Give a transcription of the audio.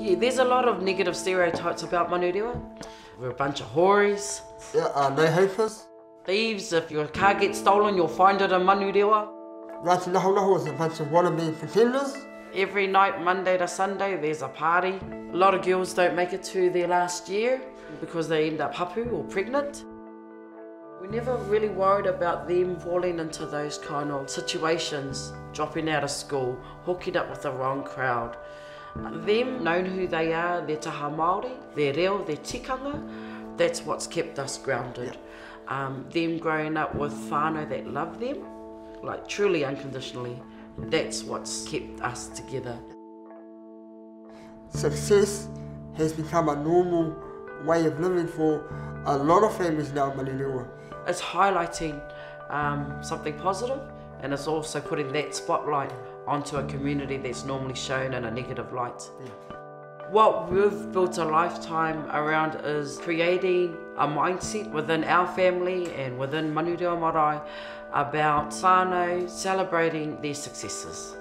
Yeah, there's a lot of negative stereotypes about Manurewa. We're a bunch of hoaries. Yeah, no Hekes. Thieves, if your car gets stolen, you'll find it in Manurewa. Rati Naho is a bunch of wannabe pretenders. Every night, Monday to Sunday, there's a party. A lot of girls don't make it to their last year because they end up hapu or pregnant. We never really worried about them falling into those kind of situations, dropping out of school, hooking up with the wrong crowd. Them knowing who they are, their taha Māori, their reo, their tikanga, that's what's kept us grounded. Them growing up with whānau that love them, like truly unconditionally, that's what's kept us together. Success has become a normal way of living for a lot of families now in Manurewa. It's highlighting something positive, and it's also putting that spotlight onto a community that's normally shown in a negative light. Yeah. What we've built a lifetime around is creating a mindset within our family and within Manurewa marae about whānau celebrating their successes.